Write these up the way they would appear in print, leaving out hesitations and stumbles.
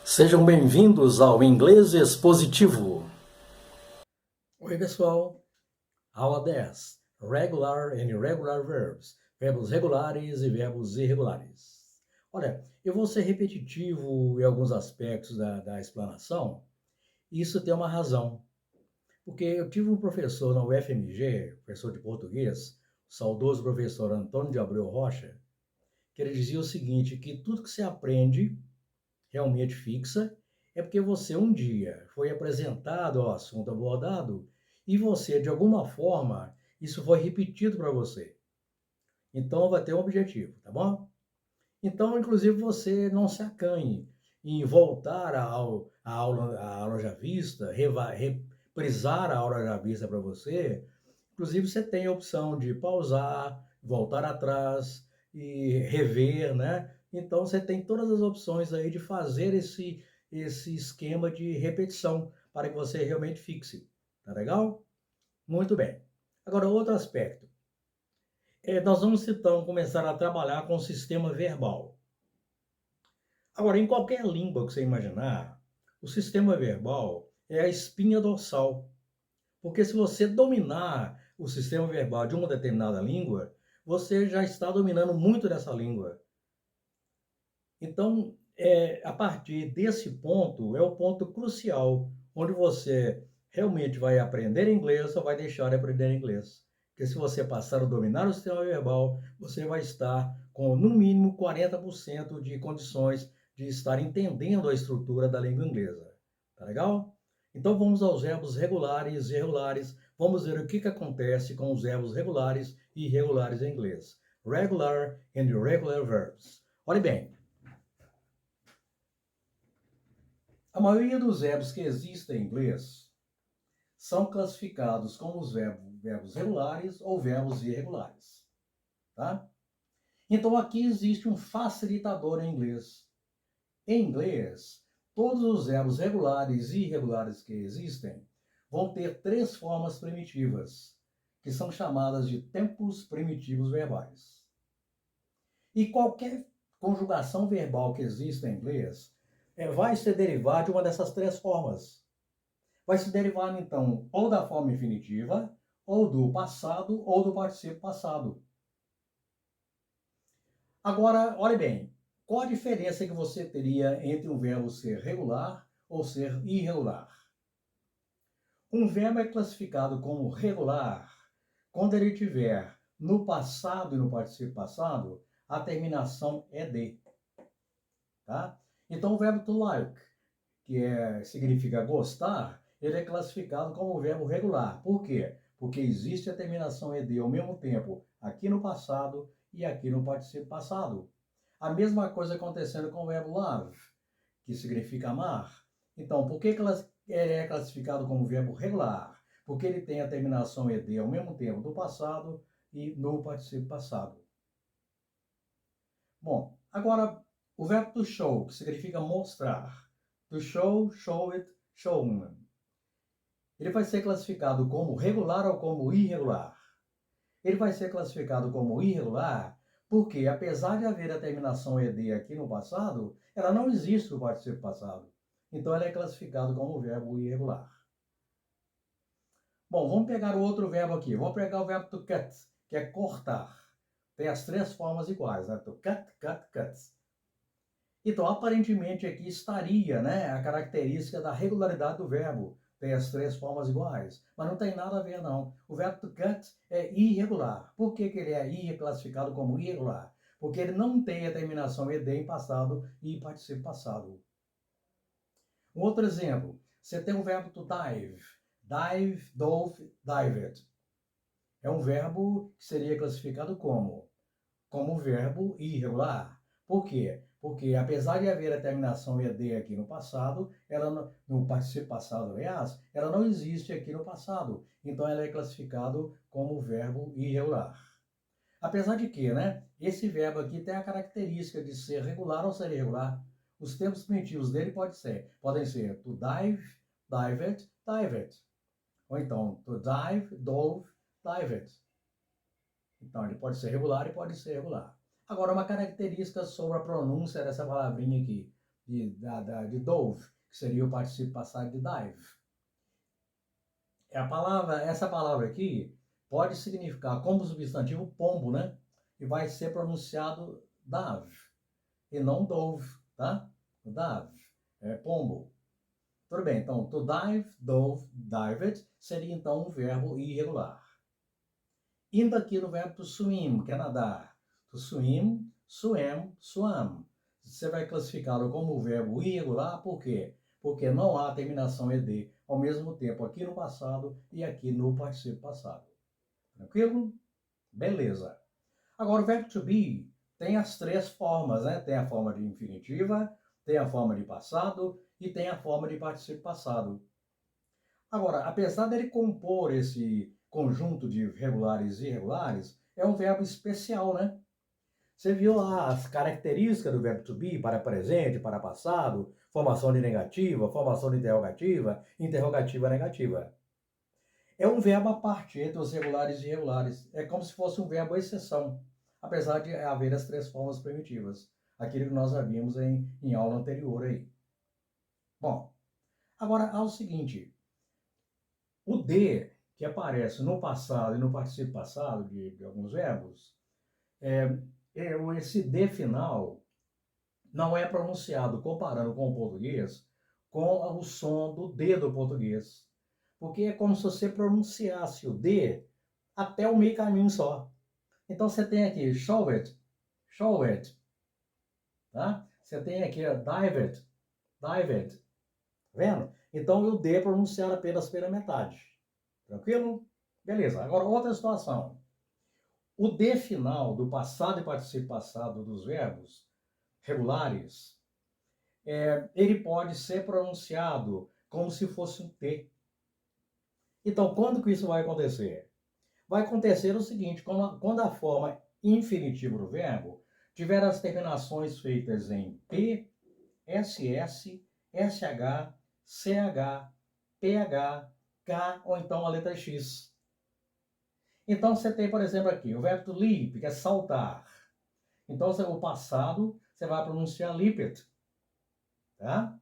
Sejam bem-vindos ao Inglês Expositivo. Oi, pessoal. Aula 10. Regular and irregular verbs. Verbos regulares e verbos irregulares. Olha, eu vou ser repetitivo em alguns aspectos da explanação. Isso tem uma razão. Porque eu tive um professor na UFMG, professor de português, o saudoso professor Antônio de Abreu Rocha, que ele dizia o seguinte, que tudo que você aprende realmente fixa, é porque você um dia foi apresentado ao assunto abordado e você, de alguma forma, isso foi repetido para você. Então, vai ter um objetivo, tá bom? Então, inclusive, você não se acanhe em voltar à aula já vista, reprisar a aula já vista para você. Inclusive, você tem a opção de pausar, voltar atrás e rever, né? Então, você tem todas as opções aí de fazer esse esquema de repetição para que você realmente fixe. Tá legal? Muito bem. Agora, outro aspecto. Nós vamos então começar a trabalhar com o sistema verbal. Agora, em qualquer língua que você imaginar, o sistema verbal é a espinha dorsal. Porque se você dominar o sistema verbal de uma determinada língua, você já está dominando muito dessa língua. Então, a partir desse ponto, é o ponto crucial, onde você realmente vai aprender inglês ou vai deixar de aprender inglês. Porque se você passar a dominar o sistema verbal, você vai estar com, no mínimo, 40% de condições de estar entendendo a estrutura da língua inglesa. Tá legal? Então, vamos aos verbos regulares e irregulares. Vamos ver o que acontece com os verbos regulares e irregulares em inglês. Regular and irregular verbs. Olhe bem, a maioria dos verbos que existem em inglês são classificados como os verbos regulares ou verbos irregulares, tá? Então aqui existe um facilitador em inglês. Em inglês, todos os verbos regulares e irregulares que existem vão ter três formas primitivas, que são chamadas de tempos primitivos verbais. E qualquer conjugação verbal que exista em inglês vai se derivar de uma dessas três formas. Vai se derivar, então, ou da forma infinitiva, ou do passado, ou do particípio passado. Agora, olhe bem, qual a diferença que você teria entre um verbo ser regular ou ser irregular? Um verbo é classificado como regular quando ele tiver no passado e no particípio passado a terminação ed. Tá? Então, o verbo to like, significa gostar, ele é classificado como verbo regular. Por quê? Porque existe a terminação ed ao mesmo tempo aqui no passado e aqui no particípio passado. A mesma coisa acontecendo com o verbo love, que significa amar. Então, por que ele é classificado como verbo regular? Porque ele tem a terminação ed ao mesmo tempo do passado e no particípio passado. Bom, agora o verbo to show, que significa mostrar. To show, show it, shown. Ele vai ser classificado como regular ou como irregular. Ele vai ser classificado como irregular porque, apesar de haver a terminação ed aqui no passado, ela não existe no particípio passado. Então, ela é classificado como verbo irregular. Bom, vamos pegar o outro verbo aqui. Vamos pegar o verbo to cut, que é cortar. Tem as três formas iguais, né? To cut, cut, cut. Então, aparentemente aqui estaria, né, a característica da regularidade do verbo. Tem as três formas iguais, mas não tem nada a ver, não. O verbo to cut é irregular. Por que ele é classificado como irregular? Porque ele não tem a terminação ed em passado e particípio passado. Um outro exemplo, você tem o verbo to dive. Dive, dove, dived. É um verbo que seria classificado como verbo irregular. Por quê? Porque apesar de haver a terminação ed aqui no passado, no particípio passado, aliás, ela não existe aqui no passado. Então ela é classificado como verbo irregular. Apesar de que, né, esse verbo aqui tem a característica de ser regular ou ser irregular. Os tempos primitivos dele podem ser to dive, dived, dived. Ou então to dive, dove, dived. Então, ele pode ser regular e pode ser irregular. Agora, uma característica sobre a pronúncia dessa palavrinha aqui. de dove, que seria o particípio passado de dive. Essa palavra aqui pode significar como substantivo pombo, né? E vai ser pronunciado dove e não dove, tá? Dove é pombo. Tudo bem, então to dive, dove, dived seria então um verbo irregular. Indo aqui no verbo to swim, que é nadar. To swim, swam, swam. Você vai classificá-lo como verbo irregular, por quê? Porque não há terminação ed ao mesmo tempo aqui no passado e aqui no particípio passado. Tranquilo? Beleza. Agora, o verbo to be tem as três formas, né? Tem a forma de infinitiva, tem a forma de passado e tem a forma de particípio passado. Agora, apesar dele compor esse conjunto de regulares e irregulares, é um verbo especial, né? Você viu lá as características do verbo to be para presente, para passado, formação de negativa, formação de interrogativa, interrogativa negativa. É um verbo à parte entre os regulares e irregulares. É como se fosse um verbo exceção, apesar de haver as três formas primitivas. Aquilo que nós já vimos em aula anterior aí. Bom, agora há o seguinte. O de, que aparece no passado e no particípio passado de alguns verbos, esse de final não é pronunciado, comparando com o português, com o som do D do português. Porque é como se você pronunciasse o D até o meio caminho só. Então você tem aqui show it, tá? Você tem aqui dive it, tá vendo? Então o D é pronunciado apenas pela metade. Tranquilo? Beleza. Agora outra situação. O D final do passado e particípio passado dos verbos regulares, ele pode ser pronunciado como se fosse um T. Então, quando que isso vai acontecer? Vai acontecer o seguinte, quando a forma infinitiva do verbo tiver as terminações feitas em P, SS, SH, CH, PH, K ou então a letra X. Então você tem, por exemplo, aqui o verbo to leap, que é saltar. Então o passado você vai pronunciar leaped, tá?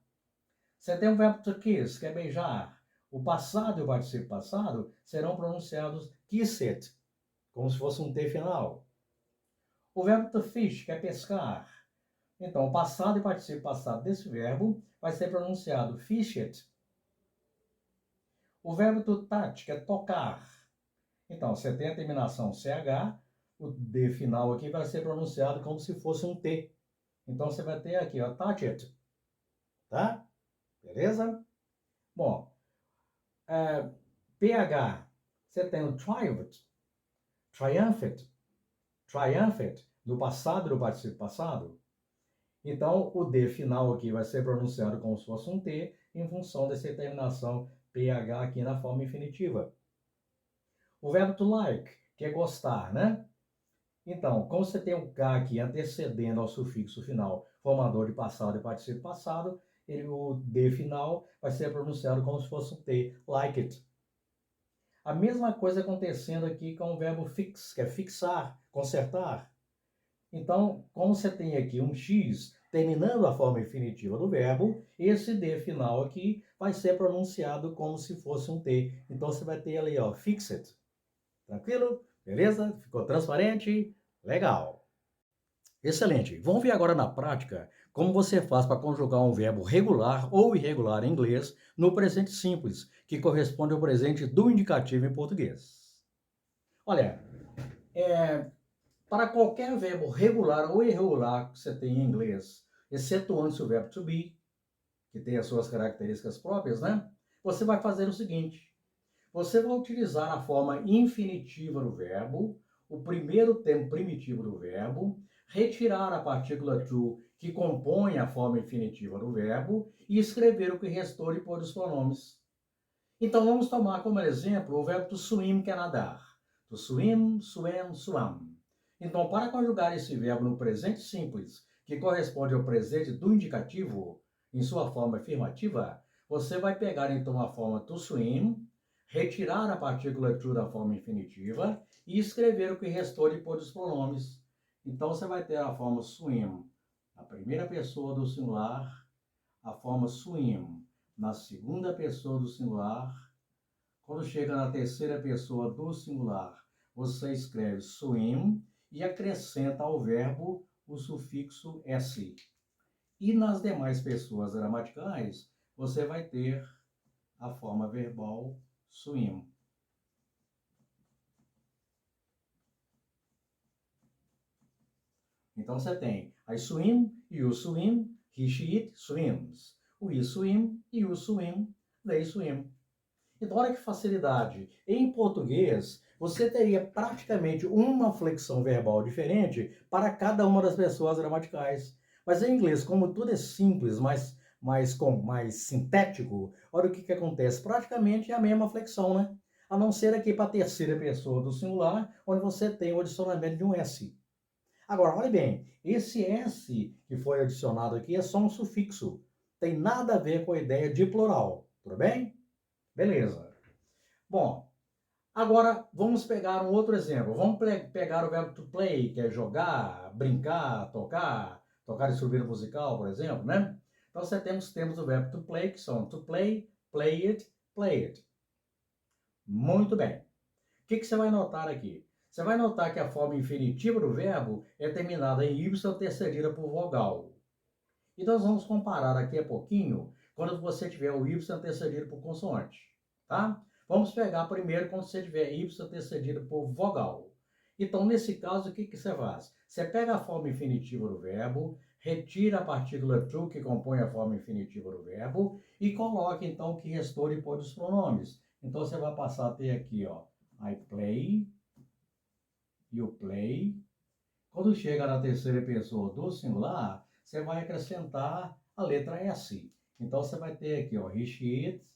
Você tem o verbo to kiss, que é beijar. O passado e o particípio passado serão pronunciados kissed, como se fosse um T final. O verbo to fish, que é pescar. Então, o passado e particípio passado desse verbo vai ser pronunciado fished. O verbo to touch, que é tocar. Então, você tem a terminação CH, o D final aqui vai ser pronunciado como se fosse um T. Então, você vai ter aqui, ó, touch it. Tá? Beleza? Bom, PH, você tem o triumphed, do passado e do particípio passado. Então, o D final aqui vai ser pronunciado como se fosse um T, em função dessa terminação PH aqui na forma infinitiva. O verbo to like, que é gostar, né? Então, como você tem um K aqui antecedendo ao sufixo final, formador de passado e particípio passado, o D final vai ser pronunciado como se fosse um T, like it. A mesma coisa acontecendo aqui com o verbo fix, que é fixar, consertar. Então, como você tem aqui um X terminando a forma infinitiva do verbo, esse D final aqui vai ser pronunciado como se fosse um T. Então, você vai ter ali, ó, fixed. Tranquilo? Beleza? Ficou transparente? Legal. Excelente. Vamos ver agora na prática como você faz para conjugar um verbo regular ou irregular em inglês no presente simples, que corresponde ao presente do indicativo em português. Olha, para qualquer verbo regular ou irregular que você tem em inglês, excetuando-se o verbo to be, que tem as suas características próprias, né? Você vai fazer o seguinte. Você vai utilizar a forma infinitiva do verbo, o primeiro tempo primitivo do verbo, retirar a partícula to, que compõe a forma infinitiva do verbo, e escrever o que restou e pôr os pronomes. Então, vamos tomar como exemplo o verbo to swim, que é nadar. To swim, swam, swam. Então, para conjugar esse verbo no presente simples, que corresponde ao presente do indicativo, em sua forma afirmativa, você vai pegar então a forma to swim, retirar a partícula to da forma infinitiva e escrever o que restou de pôr os pronomes. Então, você vai ter a forma swim, a primeira pessoa do singular, a forma swim na segunda pessoa do singular. Quando chega na terceira pessoa do singular, você escreve swim e acrescenta ao verbo o sufixo s. E nas demais pessoas gramaticais, você vai ter a forma verbal swim. Então você tem I swim, you swim, he, she, it swims. We swim, you swim, they swim. Então, olha que facilidade. Em português, você teria praticamente uma flexão verbal diferente para cada uma das pessoas gramaticais. Mas em inglês, como tudo é simples, mais sintético, olha o que acontece. Praticamente é a mesma flexão, né? A não ser aqui para a terceira pessoa do singular, onde você tem o adicionamento de um S. Agora, olha bem, esse S que foi adicionado aqui é só um sufixo. Tem nada a ver com a ideia de plural, tudo bem? Beleza. Bom, agora vamos pegar um outro exemplo. Vamos pegar o verbo to play, que é jogar, brincar, tocar instrumento musical, por exemplo, né? Então, temos o verbo to play, que são to play, play it, play it. Muito bem. O que você vai notar aqui? Você vai notar que a forma infinitiva do verbo é terminada em y antecedida por vogal. E nós vamos comparar aqui a pouquinho quando você tiver o y antecedido por consoante, tá? Vamos pegar primeiro quando você tiver y antecedido por vogal. Então, nesse caso, o que você faz? Você pega a forma infinitiva do verbo, retira a partícula to, que compõe a forma infinitiva do verbo, e coloca, então, o que restou depois dos pronomes. Então, você vai passar a ter aqui, ó, I play, you play. Quando chega na terceira pessoa do singular, você vai acrescentar a letra S. Então, você vai ter aqui, ó, he, she, it,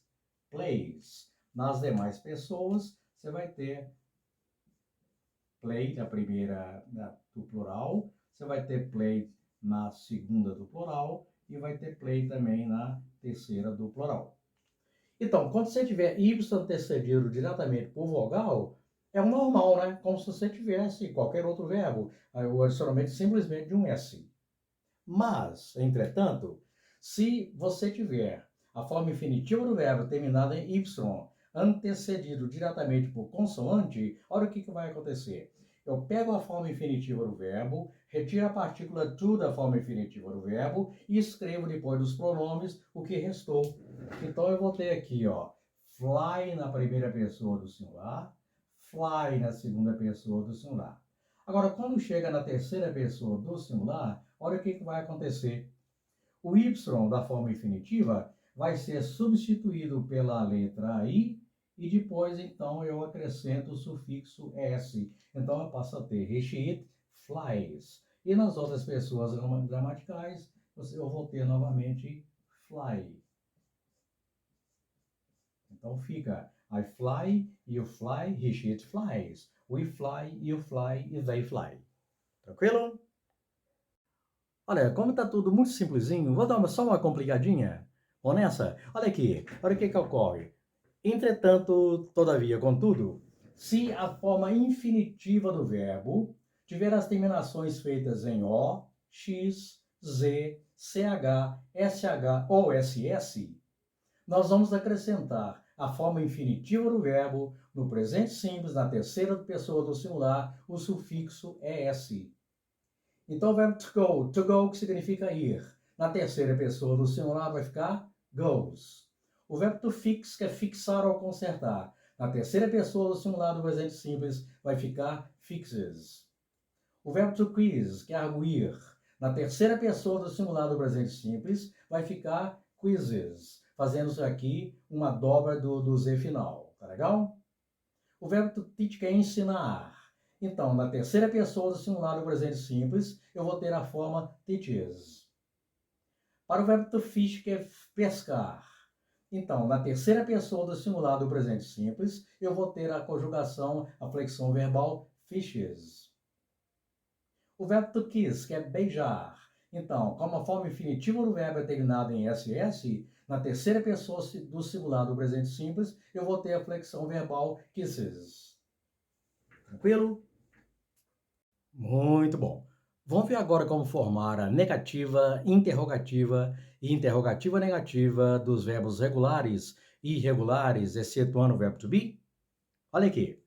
plays. Nas demais pessoas, você vai ter play na primeira do plural, você vai ter play na segunda do plural e vai ter play também na terceira do plural. Então, quando você tiver y antecedido diretamente por vogal, é o normal, né? Como se você tivesse qualquer outro verbo, o adicionamento simplesmente de um S. Mas, entretanto, se você tiver a forma infinitiva do verbo terminada em y, antecedido diretamente por consoante, olha o que vai acontecer. Eu pego a forma infinitiva do verbo, retiro a partícula to da forma infinitiva do verbo e escrevo depois dos pronomes o que restou. Então eu vou ter aqui, ó, fly na primeira pessoa do singular, fly na segunda pessoa do singular. Agora, quando chega na terceira pessoa do singular, olha o que vai acontecer. O y da forma infinitiva vai ser substituído pela letra I e depois, então, eu acrescento o sufixo S. Então, eu passo a ter he, she, it, flies. E nas outras pessoas gramaticais, eu vou ter novamente fly. Então, fica I fly, you fly, he, she, it flies. We fly, you fly e they fly. Tranquilo? Olha, como está tudo muito simplesinho, vou dar só uma complicadinha. Vamos nessa? Olha aqui, olha o que ocorre. Entretanto, todavia, contudo, se a forma infinitiva do verbo tiver as terminações feitas em O, X, Z, CH, SH ou SS, nós vamos acrescentar a forma infinitiva do verbo no presente simples, na terceira pessoa do singular, o sufixo ES. Então, o verbo to go, que significa ir, na terceira pessoa do singular vai ficar goes. O verbo to fix, que é fixar ou consertar, na terceira pessoa do singular do presente simples vai ficar fixes. O verbo to quiz, que é arguir, na terceira pessoa do singular do presente simples vai ficar quizzes, fazendo aqui uma dobra do Z final. Tá legal? O verbo to teach, que é ensinar. Então, na terceira pessoa do singular do presente simples, eu vou ter a forma teaches. Para o verbo to fish, que é pescar. Então, na terceira pessoa do singular do presente simples, eu vou ter a conjugação, a flexão verbal fishes. O verbo to kiss, que é beijar. Então, como a forma infinitiva do verbo é terminada em SS, na terceira pessoa do singular do presente simples, eu vou ter a flexão verbal kisses. Tranquilo? Muito bom. Vamos ver agora como formar a negativa, interrogativa e interrogativa negativa dos verbos regulares e irregulares, excetuando o verbo to be? Olha aqui.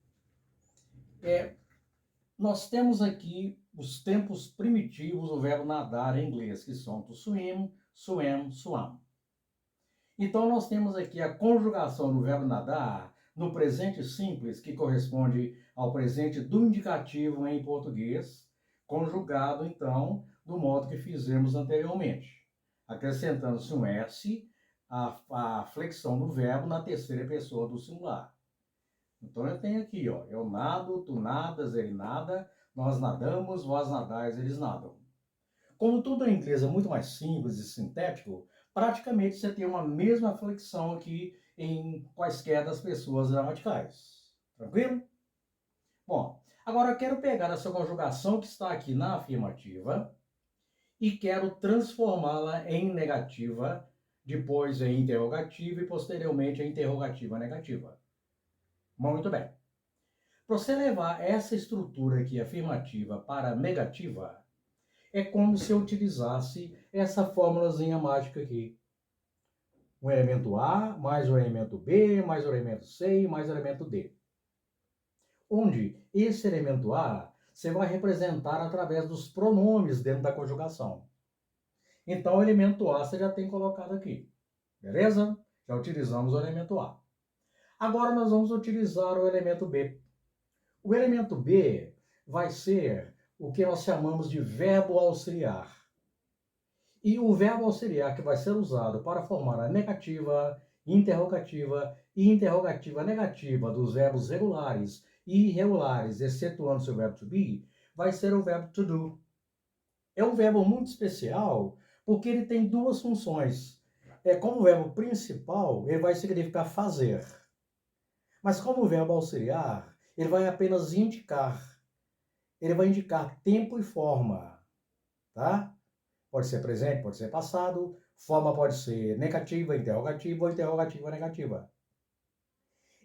Nós temos aqui os tempos primitivos do verbo nadar em inglês, que são to swim, swam, swam. Então, nós temos aqui a conjugação do verbo nadar no presente simples, que corresponde ao presente do indicativo em português, conjugado, então, do modo que fizemos anteriormente, acrescentando-se um S, a flexão do verbo na terceira pessoa do singular. Então, eu tenho aqui, ó, eu nado, tu nadas, ele nada, nós nadamos, vós nadais, eles nadam. Como tudo em inglês é muito mais simples e sintético, praticamente você tem uma mesma flexão aqui em quaisquer das pessoas gramaticais. Tranquilo? Bom, agora eu quero pegar essa conjugação que está aqui na afirmativa e quero transformá-la em negativa, depois em interrogativa e posteriormente em interrogativa negativa. Muito bem. Para você levar essa estrutura aqui afirmativa para negativa, é como se eu utilizasse essa fórmulazinha mágica aqui. Um elemento A, mais o elemento B, mais o elemento C, mais o elemento D. Onde esse elemento A você vai representar através dos pronomes dentro da conjugação. Então, o elemento A você já tem colocado aqui. Beleza? Já utilizamos o elemento A. Agora nós vamos utilizar o elemento B. O elemento B vai ser o que nós chamamos de verbo auxiliar. E o verbo auxiliar que vai ser usado para formar a negativa, interrogativa e interrogativa negativa dos verbos regulares e irregulares, excetuando seu verbo to be, vai ser o verbo to do. É um verbo muito especial porque ele tem duas funções. Como verbo principal, ele vai significar fazer. Mas como verbo auxiliar, ele vai apenas indicar. Ele vai indicar tempo e forma, tá? Pode ser presente, pode ser passado, forma pode ser negativa, interrogativa ou interrogativa negativa.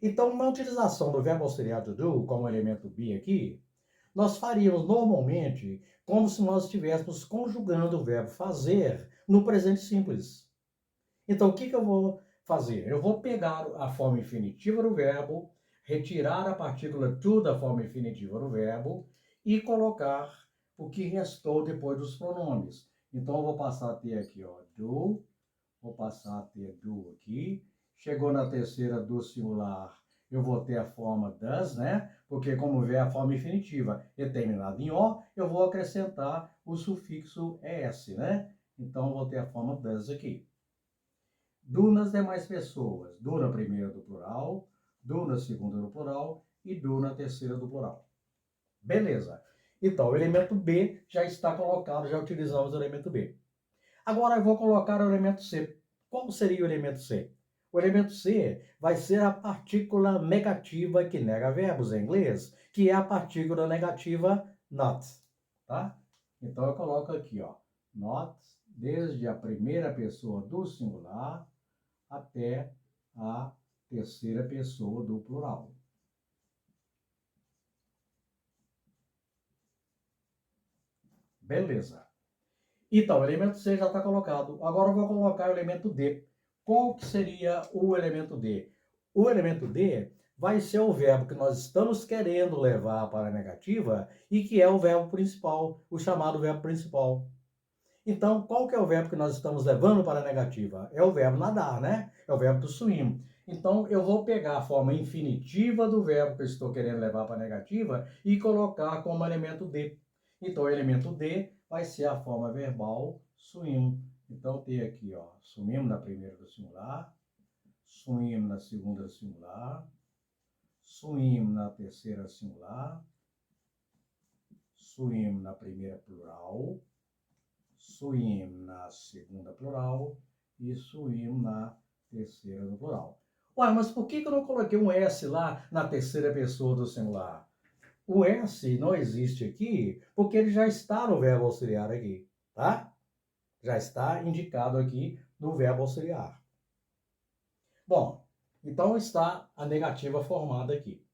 Então, na utilização do verbo auxiliar to do, como elemento be aqui, nós faríamos normalmente como se nós estivéssemos conjugando o verbo fazer no presente simples. Então, o que eu vou fazer? Eu vou pegar a forma infinitiva do verbo, retirar a partícula to da forma infinitiva do verbo e colocar o que restou depois dos pronomes. Então, eu vou passar a ter aqui, ó, do, vou passar a ter do aqui. Chegou na terceira do singular, eu vou ter a forma does, né? Porque como vê a forma infinitiva é terminada em O, eu vou acrescentar o sufixo ES, né? Então, eu vou ter a forma does aqui. Do nas demais pessoas, do na primeira do plural, do na segunda do plural e do na terceira do plural. Beleza. Então, o elemento B já está colocado, já utilizamos o elemento B. Agora eu vou colocar o elemento C. Qual seria o elemento C? O elemento C vai ser a partícula negativa que nega verbos em inglês, que é a partícula negativa not, tá? Então eu coloco aqui, ó, not, desde a primeira pessoa do singular até a terceira pessoa do plural. Beleza. Então, o elemento C já está colocado. Agora eu vou colocar o elemento D. Qual que seria o elemento D? O elemento D vai ser o verbo que nós estamos querendo levar para a negativa e que é o verbo principal, o chamado verbo principal. Então, qual que é o verbo que nós estamos levando para a negativa? É o verbo nadar, né? É o verbo to swim. Então, eu vou pegar a forma infinitiva do verbo que eu estou querendo levar para a negativa e colocar como elemento D. Então, o elemento D vai ser a forma verbal swim. Então, tem aqui, ó, swim na primeira do singular, swim na segunda do singular, swim na terceira singular, swim na primeira plural, swim na segunda plural e swim na terceira do plural. Ué, mas por que eu não coloquei um S lá na terceira pessoa do singular? O S não existe aqui porque ele já está no verbo auxiliar aqui, tá? Já está indicado aqui no verbo auxiliar. Bom, então está a negativa formada aqui.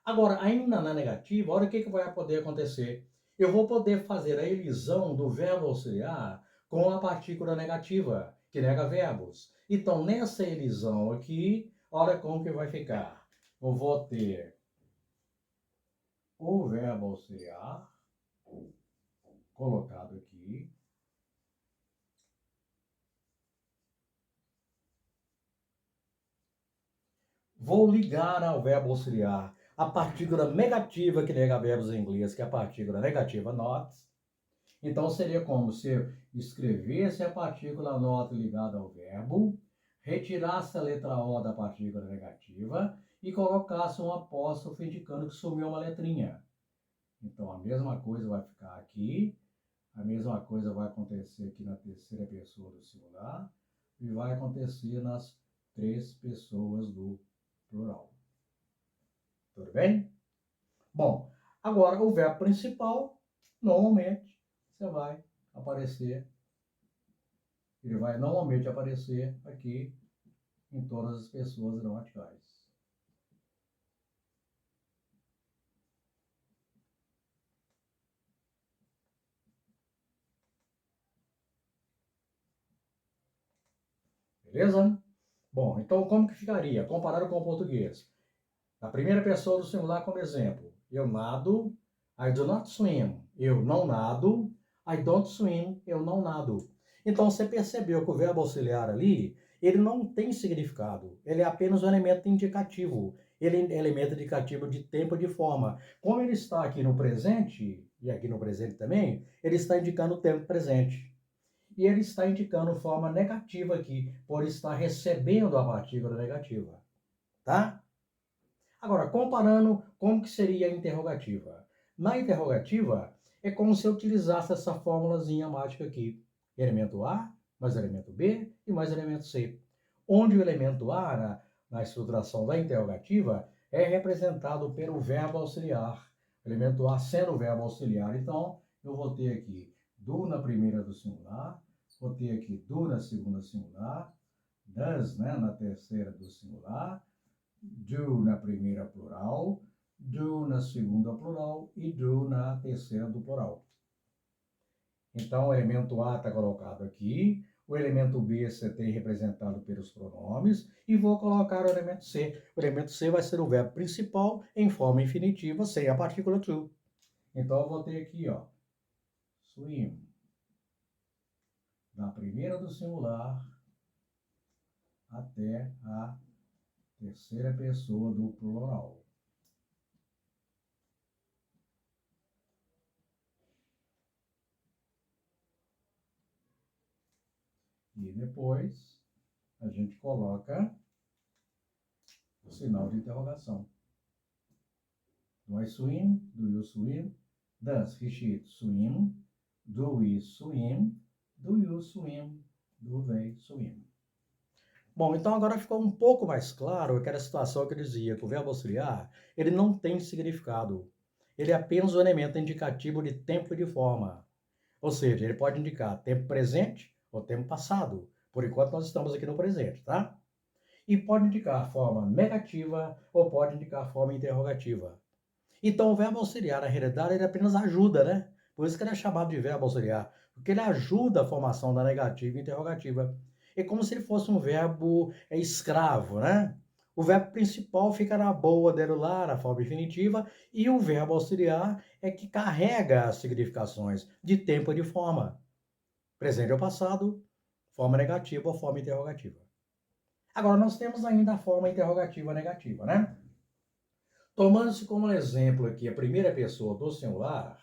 Agora, ainda na negativa, olha o que vai poder acontecer. eu vou poder fazer a elisão do verbo auxiliar com a partícula negativa, que nega verbos. Então, nessa elisão aqui, olha como que vai ficar. Eu vou ter o verbo auxiliar colocado aqui. Vou ligar ao verbo auxiliar a partícula negativa que nega verbos em inglês, que é a partícula negativa not. Então, seria como se eu escrevesse a partícula not ligada ao verbo, retirasse a letra O da partícula negativa e colocasse um apóstrofo indicando que sumiu uma letrinha. Então, a mesma coisa vai ficar aqui, a mesma coisa vai acontecer aqui na terceira pessoa do singular e vai acontecer nas três pessoas do plural. Tudo bem? Bom, agora o verbo principal, normalmente, ele vai normalmente aparecer aqui em todas as pessoas gramaticais. Beleza? Bom, então como que ficaria? Comparado com o português. Na primeira pessoa do singular como exemplo. Eu nado, I do not swim. Eu não nado, I don't swim. Eu não nado. Então você percebeu que o verbo auxiliar ali, ele não tem significado. Ele é apenas um elemento indicativo. Ele é elemento indicativo de tempo e de forma. Como ele está aqui no presente, e aqui no presente também, ele está indicando o tempo presente. E ele está indicando forma negativa aqui, por estar recebendo a partícula negativa. Tá? Agora, comparando como que seria a interrogativa. Na interrogativa, é como se eu utilizasse essa fórmulazinha mágica aqui. Elemento A, mais elemento B e mais elemento C. Onde o elemento A, na estruturação da interrogativa, é representado pelo verbo auxiliar. O elemento A sendo o verbo auxiliar. Então, eu vou ter aqui do na primeira do singular, vou ter aqui do na segunda singular, does, né, na terceira do singular, do na primeira plural, do na segunda plural e do na terceira do plural. Então, o elemento A está colocado aqui, o elemento B você tem representado pelos pronomes, e vou colocar o elemento C. O elemento C vai ser o verbo principal em forma infinitiva, sem a partícula to. Então, eu vou ter aqui, ó, swim, da primeira do singular até a terceira pessoa do plural. E depois a gente coloca o sinal de interrogação. Do I swim? Do you swim? Does he swim? Do we swim? Do you swim? Do they swim? Bom, então agora ficou um pouco mais claro aquela situação que eu dizia, que o verbo auxiliar, ele não tem significado. Ele é apenas um elemento indicativo de tempo e de forma. Ou seja, ele pode indicar tempo presente ou tempo passado. Por enquanto, nós estamos aqui no presente, tá? E pode indicar forma negativa ou pode indicar forma interrogativa. Então, o verbo auxiliar, na realidade, ele apenas ajuda, né? Por isso que ele é chamado de verbo auxiliar, porque ele ajuda a formação da negativa e interrogativa. É como se ele fosse um verbo escravo, né? O verbo principal fica na boa dele lá, na forma infinitiva, e o verbo auxiliar é que carrega as significações de tempo e de forma. Presente ou passado, forma negativa ou forma interrogativa. Agora, nós temos ainda a forma interrogativa negativa, né? Tomando-se como exemplo aqui a primeira pessoa do singular,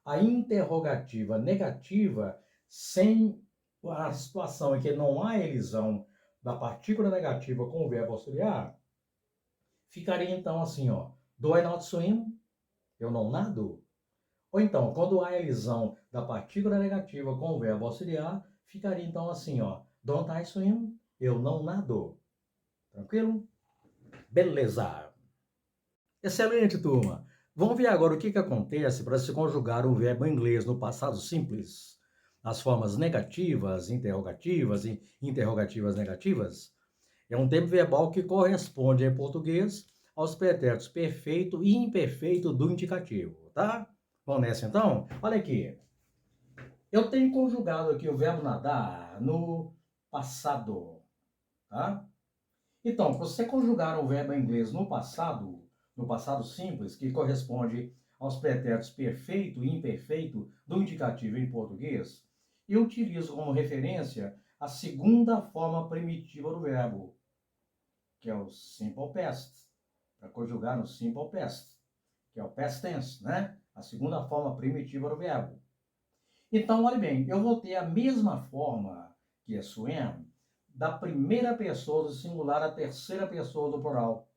a interrogativa negativa, sem a situação em que não há elisão da partícula negativa com o verbo auxiliar, ficaria então assim, ó, do I not swim? Eu não nado? Ou então, quando há elisão da partícula negativa com o verbo auxiliar, ficaria então assim, ó, don't I swim? Eu não nado. Tranquilo? Beleza! Excelente, turma! Vamos ver agora o que acontece para se conjugar um verbo em inglês no passado simples. As formas negativas, interrogativas e interrogativas negativas. É um tempo verbal que corresponde em português aos pretéritos perfeito e imperfeito do indicativo, tá? Vamos nessa então? Olha aqui. Eu tenho conjugado aqui o verbo nadar no passado, tá? Então, você conjugar o verbo em inglês no passado simples, que corresponde aos pretéritos perfeito e imperfeito do indicativo em português, eu utilizo como referência a segunda forma primitiva do verbo, que é o simple past, para conjugar no simple past, que é o past tense, né? A segunda forma primitiva do verbo. Então, olha bem, eu vou ter a mesma forma que é swim, da primeira pessoa do singular à terceira pessoa do plural.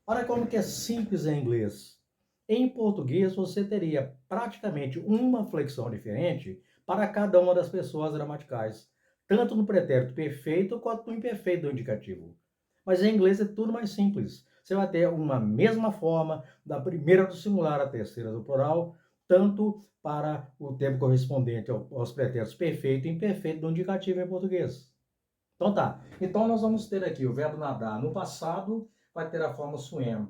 Olha como que é simples em inglês. Em português, você teria praticamente uma flexão diferente para cada uma das pessoas gramaticais, tanto no pretérito perfeito quanto no imperfeito do indicativo. Mas em inglês é tudo mais simples. Você vai ter uma mesma forma da primeira do singular à terceira do plural, tanto para o tempo correspondente aos pretéritos perfeito e imperfeito do indicativo em português. Então tá. Então nós vamos ter aqui o verbo nadar no passado, vai ter a forma swim,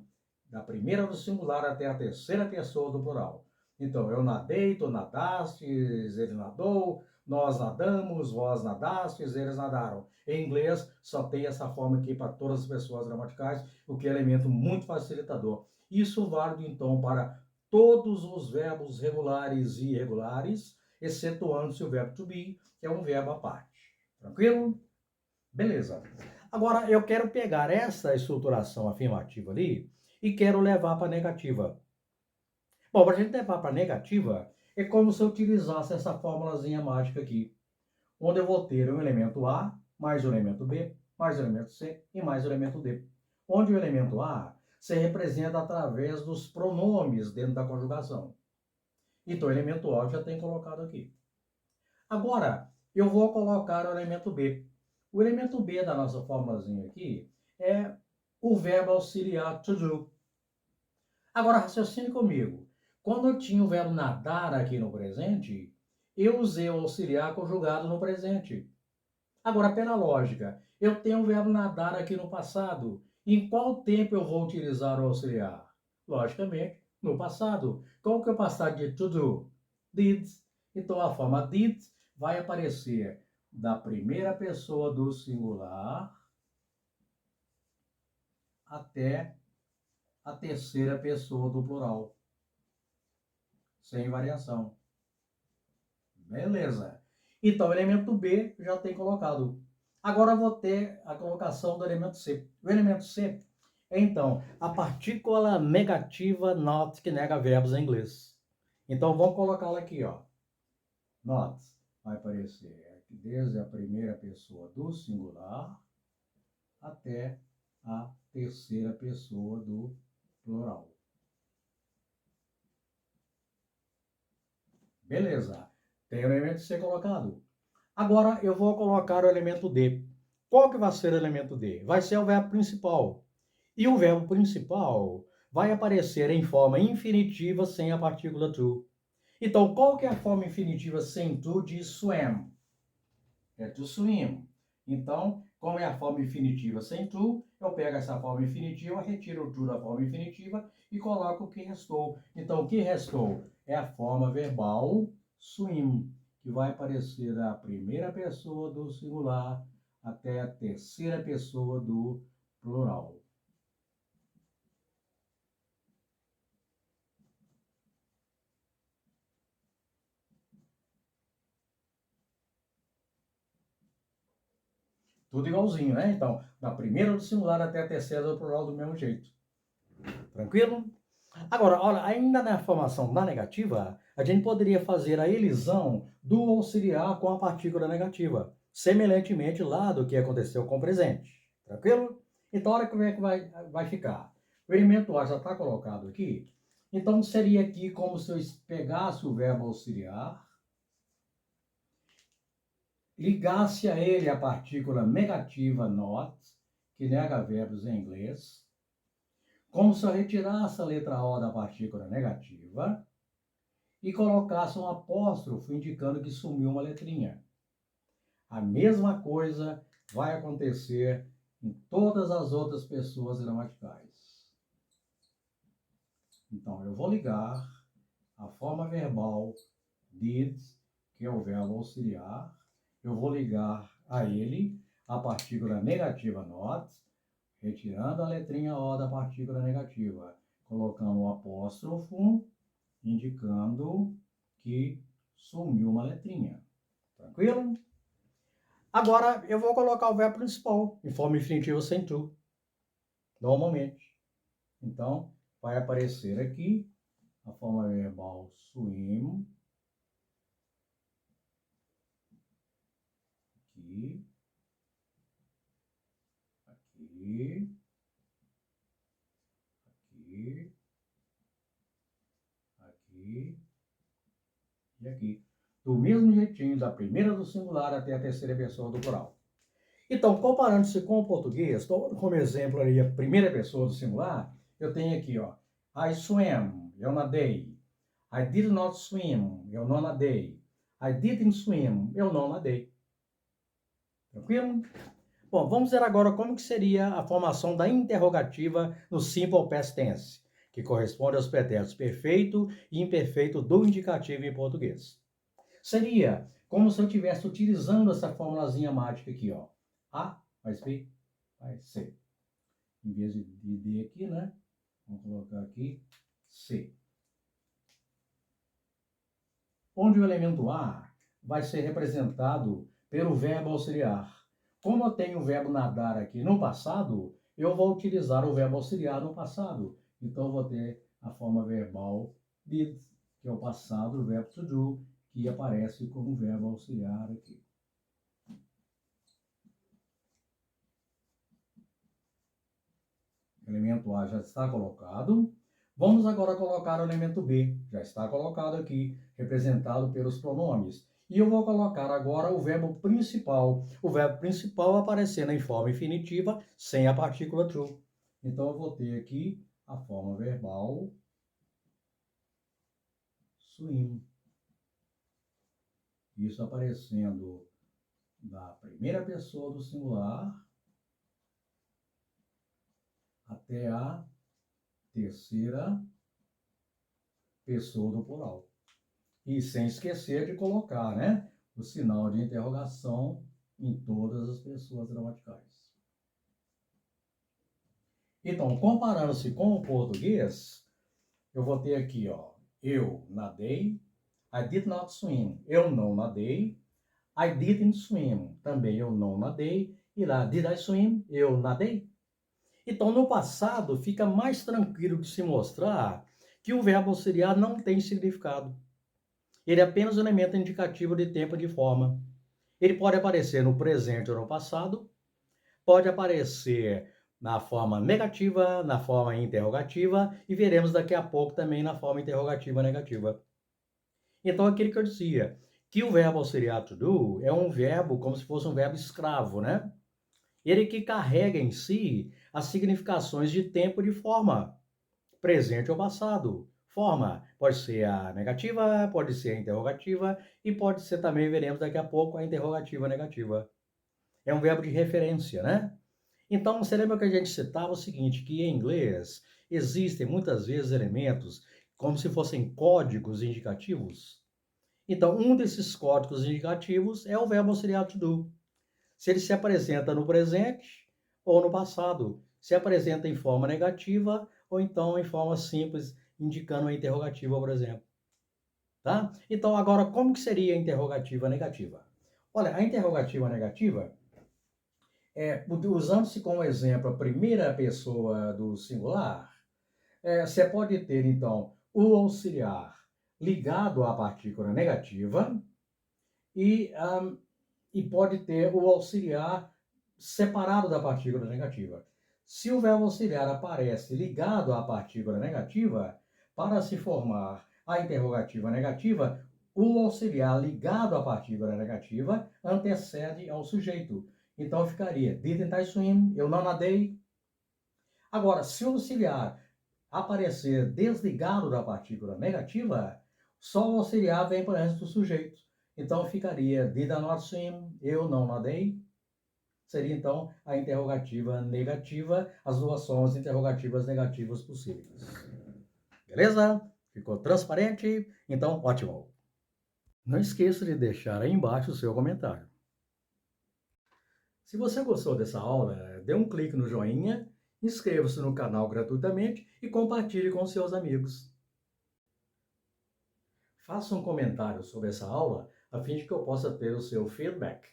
da primeira do singular até a terceira pessoa do plural. Então, eu nadei, tu nadastes, ele nadou, nós nadamos, vós nadastes, eles nadaram. Em inglês, só tem essa forma aqui para todas as pessoas gramaticais, o que é elemento muito facilitador. Isso válido, então, para todos os verbos regulares e irregulares, excetuando-se o verbo to be, que é um verbo à parte. Tranquilo? Beleza. Agora, eu quero pegar essa estruturação afirmativa ali e quero levar para a negativa. Bom, para a gente levar para a negativa, é como se eu utilizasse essa fórmulazinha mágica aqui, onde eu vou ter um elemento A, mais o elemento B, mais o elemento C e mais o elemento D. Onde o elemento A se representa através dos pronomes dentro da conjugação. Então, o elemento A eu já tenho colocado aqui. Agora, eu vou colocar o elemento B. O elemento B da nossa formulazinha aqui é o verbo auxiliar to do. Agora, raciocine comigo. Quando eu tinha o verbo nadar aqui no presente, eu usei o auxiliar conjugado no presente. Agora, pela lógica, eu tenho o verbo nadar aqui no passado. Em qual tempo eu vou utilizar o auxiliar? Logicamente, no passado. Qual que é o passado de to do? Did. Então, a forma did vai aparecer da primeira pessoa do singular até a terceira pessoa do plural, sem variação. Beleza. Então, o elemento B já tem colocado. Agora eu vou ter a colocação do elemento C. O elemento C é, então, a partícula negativa not, que nega verbos em inglês. Então, vamos colocá-la aqui, ó. Not vai aparecer desde a primeira pessoa do singular até a terceira pessoa do plural. Beleza. Tem o elemento C colocado. Agora eu vou colocar o elemento D. Qual que vai ser o elemento D? Vai ser o verbo principal. E o verbo principal vai aparecer em forma infinitiva sem a partícula to. Então, qual que é a forma infinitiva sem to de swam? É to swim. Então, como é a forma infinitiva sem to, eu pego essa forma infinitiva, retiro o to da forma infinitiva e coloco o que restou. Então, o que restou é a forma verbal swim, que vai aparecer da primeira pessoa do singular até a terceira pessoa do plural. Tudo igualzinho, né? Então, da primeira do singular até a terceira do plural do mesmo jeito. Tranquilo? Agora, olha, ainda na formação da negativa, a gente poderia fazer a elisão do auxiliar com a partícula negativa, semelhantemente lá do que aconteceu com o presente. Tranquilo? Então, olha como é que vai ficar. O elemento A já está colocado aqui. Então, seria aqui como se eu pegasse o verbo auxiliar, ligasse a ele a partícula negativa not, que nega verbos em inglês, como se eu retirasse a letra O da partícula negativa e colocasse um apóstrofo indicando que sumiu uma letrinha. A mesma coisa vai acontecer em todas as outras pessoas gramaticais. Então, eu vou ligar a forma verbal did, que é o verbo auxiliar, eu vou ligar a ele a partícula negativa not, retirando a letrinha O da partícula negativa, colocando o apóstrofo, indicando que sumiu uma letrinha. Tranquilo? Agora, eu vou colocar o verbo principal em forma infinitiva sem to, normalmente. Então, vai aparecer aqui a forma verbal swim, aqui, aqui, aqui, aqui e aqui. Do mesmo jeitinho, da primeira do singular até a terceira pessoa do plural. Então, comparando-se com o português, como exemplo ali a primeira pessoa do singular, eu tenho aqui, ó, I swam, eu nadei. I did not swim, eu não nadei. I didn't swim, eu não nadei. Tranquilo? Bom, vamos ver agora como que seria a formação da interrogativa no simple past tense, que corresponde aos pretéritos perfeito e imperfeito do indicativo em português. Seria como se eu estivesse utilizando essa formulazinha mágica aqui, ó. A mais B mais C. Em vez de D aqui, né? Vamos colocar aqui C. Onde o elemento A vai ser representado pelo verbo auxiliar. Como eu tenho o verbo nadar aqui no passado, eu vou utilizar o verbo auxiliar no passado. Então, eu vou ter a forma verbal did, que é o passado do verbo to do, que aparece como verbo auxiliar aqui. O elemento A já está colocado. Vamos agora colocar o elemento B. Já está colocado aqui, representado pelos pronomes. E eu vou colocar agora o verbo principal. O verbo principal aparecendo em forma infinitiva, sem a partícula to. Então, eu vou ter aqui a forma verbal swim. Isso aparecendo da primeira pessoa do singular até a terceira pessoa do plural. E sem esquecer de colocar, né, o sinal de interrogação em todas as pessoas gramaticais. Então, comparando-se com o português, eu vou ter aqui, ó, eu nadei, I did not swim, eu não nadei, I didn't swim, também eu não nadei, e lá, did I swim, eu nadei. Então, no passado, fica mais tranquilo de se mostrar que o verbo auxiliar não tem significado. Ele é apenas um elemento indicativo de tempo e de forma. Ele pode aparecer no presente ou no passado, pode aparecer na forma negativa, na forma interrogativa, e veremos daqui a pouco também na forma interrogativa negativa. Então, aquele que eu dizia, que o verbo auxiliar to do é um verbo como se fosse um verbo escravo, né? Ele que carrega em si as significações de tempo e de forma, presente ou passado. Forma pode ser a negativa, pode ser a interrogativa e pode ser também, veremos daqui a pouco, a interrogativa negativa. É um verbo de referência, né? Então, você lembra que a gente citava o seguinte, que em inglês existem muitas vezes elementos como se fossem códigos indicativos? Então, um desses códigos indicativos é o verbo auxiliar to do. Se ele se apresenta no presente ou no passado, se apresenta em forma negativa ou então em forma simples, indicando a interrogativa, por exemplo. Tá? Então, agora, como que seria a interrogativa negativa? Olha, a interrogativa negativa, usando-se como exemplo a primeira pessoa do singular, você pode ter, então, o auxiliar ligado à partícula negativa e pode ter o auxiliar separado da partícula negativa. Se o verbo auxiliar aparece ligado à partícula negativa, para se formar a interrogativa negativa, o auxiliar ligado à partícula negativa antecede ao sujeito. Então ficaria, didn't I swim? Eu não nadei. Agora, se o auxiliar aparecer desligado da partícula negativa, só o auxiliar vem para antes do sujeito. Então ficaria, did I not swim? Eu não nadei. Seria então a interrogativa negativa, as duas formas interrogativas negativas possíveis. Beleza? Ficou transparente? Então, ótimo! Não esqueça de deixar aí embaixo o seu comentário. Se você gostou dessa aula, dê um clique no joinha, inscreva-se no canal gratuitamente e compartilhe com seus amigos. Faça um comentário sobre essa aula a fim de que eu possa ter o seu feedback.